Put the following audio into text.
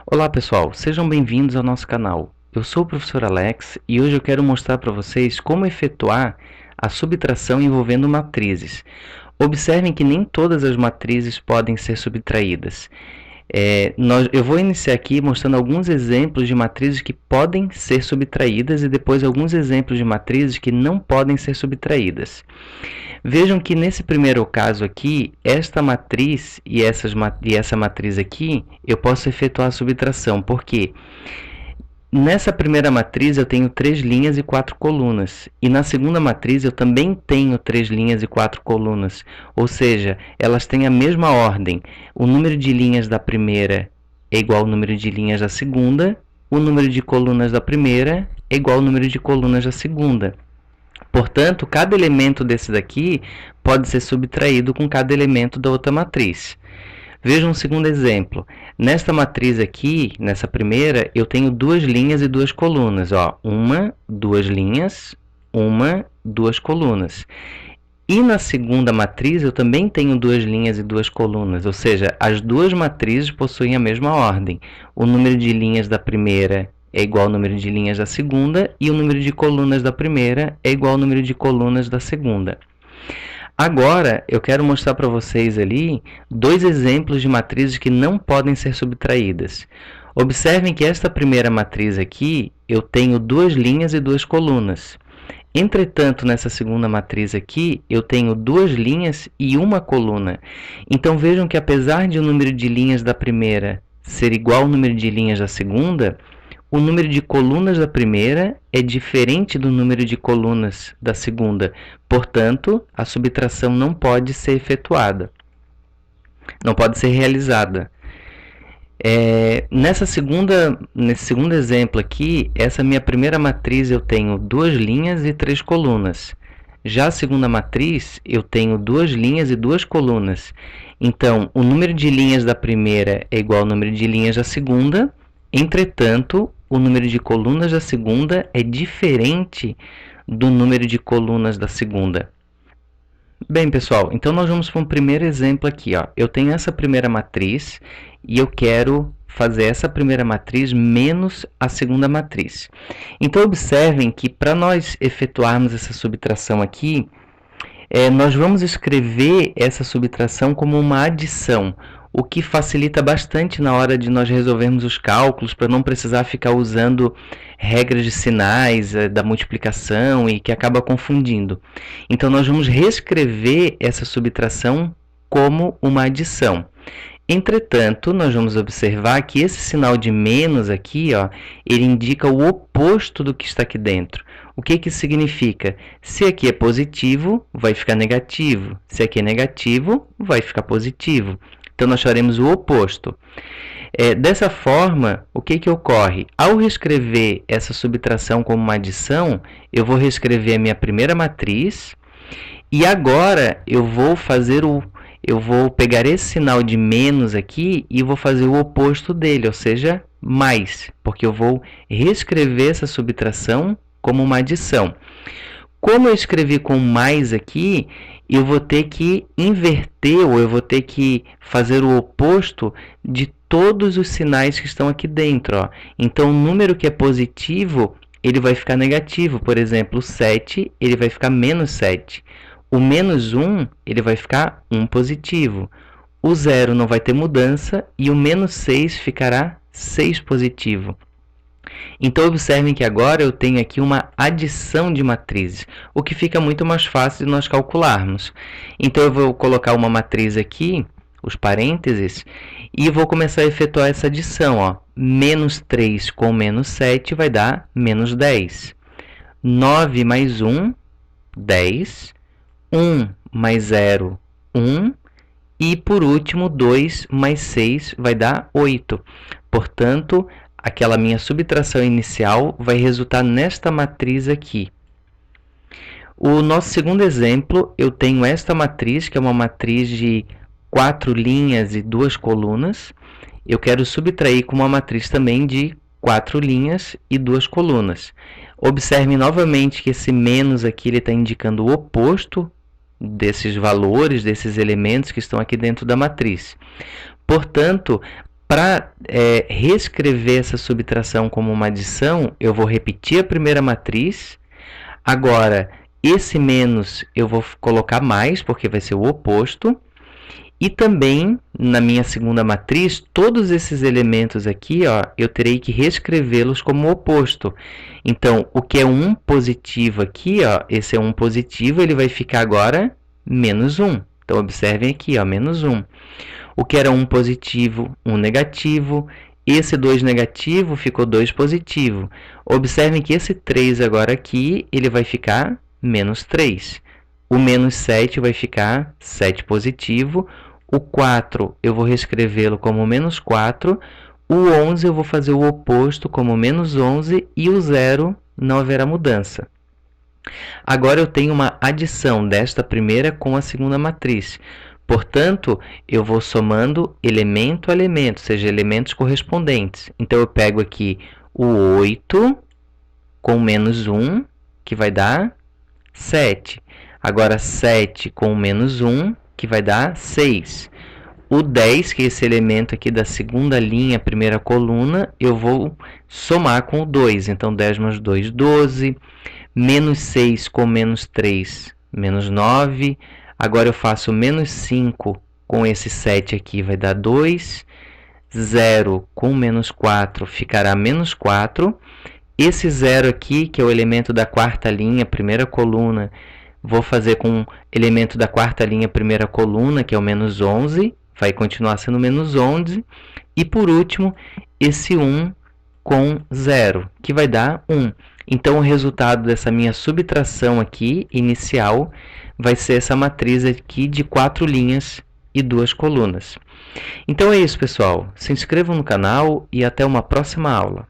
Olá pessoal, sejam bem-vindos ao nosso canal. Eu sou o professor Alex e hoje eu quero mostrar para vocês como efetuar a subtração envolvendo matrizes. Observem que nem todas as matrizes podem ser subtraídas. Eu vou iniciar aqui mostrando alguns exemplos de matrizes que podem ser subtraídas e depois alguns exemplos de matrizes que não podem ser subtraídas. Vejam que nesse primeiro caso aqui, esta matriz e essa matriz aqui, eu posso efetuar a subtração, porque nessa primeira matriz eu tenho 3 linhas e 4 colunas, e na segunda matriz eu também tenho 3 linhas e 4 colunas, ou seja, elas têm a mesma ordem. O número de linhas da primeira é igual ao número de linhas da segunda, o número de colunas da primeira é igual ao número de colunas da segunda. Portanto, cada elemento desse daqui pode ser subtraído com cada elemento da outra matriz. Veja um segundo exemplo. Nesta matriz aqui, nessa primeira, eu tenho 2 linhas e 2 colunas. Uma, 2 linhas, uma, 2 colunas. E na segunda matriz, eu também tenho 2 linhas e 2 colunas, ou seja, as duas matrizes possuem a mesma ordem. O número de linhas da primeira é igual ao número de linhas da segunda, e o número de colunas da primeira é igual ao número de colunas da segunda. Agora, eu quero mostrar para vocês ali 2 exemplos de matrizes que não podem ser subtraídas. Observem que esta primeira matriz aqui, eu tenho 2 linhas e 2 colunas. Entretanto, nessa segunda matriz aqui, eu tenho 2 linhas e uma coluna. Então, vejam que apesar de o número de linhas da primeira ser igual ao número de linhas da segunda, o número de colunas da primeira é diferente do número de colunas da segunda. Portanto, a subtração não pode ser efetuada, não pode ser realizada. Nesse segundo exemplo aqui, essa minha primeira matriz eu tenho 2 linhas e 3 colunas. Já a segunda matriz, eu tenho 2 linhas e 2 colunas. Então, o número de linhas da primeira é igual ao número de linhas da segunda. Entretanto, o número de colunas da segunda é diferente do número de colunas da segunda. Bem, pessoal, então nós vamos para um primeiro exemplo aqui. Eu tenho essa primeira matriz e eu quero fazer essa primeira matriz menos a segunda matriz. Então, observem que para nós efetuarmos essa subtração aqui, nós vamos escrever essa subtração como uma adição, o que facilita bastante na hora de nós resolvermos os cálculos, para não precisar ficar usando regras de sinais da multiplicação e que acaba confundindo. Então, nós vamos reescrever essa subtração como uma adição. Entretanto, nós vamos observar que esse sinal de menos aqui, ele indica o oposto do que está aqui dentro. O que isso significa? Se aqui é positivo, vai ficar negativo. Se aqui é negativo, vai ficar positivo. Então, nós faremos o oposto. Dessa forma, o que ocorre? Ao reescrever essa subtração como uma adição, eu vou reescrever a minha primeira matriz e agora eu vou pegar esse sinal de menos aqui e vou fazer o oposto dele, ou seja, mais, porque eu vou reescrever essa subtração como uma adição. Como eu escrevi com mais aqui, eu vou ter que inverter, ou eu vou ter que fazer o oposto de todos os sinais que estão aqui dentro. Então, o número que é positivo, ele vai ficar negativo. Por exemplo, o 7, ele vai ficar menos 7. O menos 1, ele vai ficar 1 positivo. O 0 não vai ter mudança e o menos 6 ficará 6 positivo. Então, observem que agora eu tenho aqui uma adição de matrizes, o que fica muito mais fácil de nós calcularmos. Então, eu vou colocar uma matriz aqui, os parênteses, e vou começar a efetuar essa adição. Menos 3 com menos 7 vai dar menos 10. 9 mais 1, 10. 1 mais 0, 1. E, por último, 2 mais 6 vai dar 8. Portanto, aquela minha subtração inicial vai resultar nesta matriz aqui. O nosso segundo exemplo, eu tenho esta matriz, que é uma matriz de 4 linhas e 2 colunas. Eu quero subtrair com uma matriz também de 4 linhas e 2 colunas. Observe novamente que esse menos aqui está indicando o oposto desses valores, desses elementos que estão aqui dentro da matriz. Portanto, Para reescrever essa subtração como uma adição, eu vou repetir a primeira matriz. Agora, esse menos eu vou colocar mais, porque vai ser o oposto. E também, na minha segunda matriz, todos esses elementos aqui, ó, eu terei que reescrevê-los como oposto. Então, o que é 1 positivo aqui, ó, esse é 1 positivo, ele vai ficar agora menos 1. Então, observem aqui, ó, menos 1. O que era 1 positivo, 1 negativo. Esse 2 negativo ficou 2 positivo. Observem que esse 3 agora aqui, ele vai ficar menos 3. O menos 7 vai ficar 7 positivo. O 4 eu vou reescrevê-lo como menos 4. O 11 eu vou fazer o oposto como menos 11. E o 0 não haverá mudança. Agora eu tenho uma adição desta primeira com a segunda matriz. Portanto, eu vou somando elemento a elemento, ou seja, elementos correspondentes. Então, eu pego aqui o 8 com menos 1, que vai dar 7. Agora, 7 com menos 1, que vai dar 6. O 10, que é esse elemento aqui da segunda linha, primeira coluna, eu vou somar com o 2. Então, 10 mais 2, 12. Menos 6 com menos 3, menos 9. Agora eu faço menos 5 com esse 7 aqui, vai dar 2. 0 com menos 4 ficará menos 4. Esse 0 aqui, que é o elemento da quarta linha, primeira coluna, vou fazer com o elemento da quarta linha, primeira coluna, que é o menos 11. Vai continuar sendo menos 11. E, por último, esse 1 com 0, que vai dar 1. Então, o resultado dessa minha subtração aqui, inicial, vai ser essa matriz aqui de 4 linhas e 2 colunas. Então é isso, pessoal. Se inscrevam no canal e até uma próxima aula.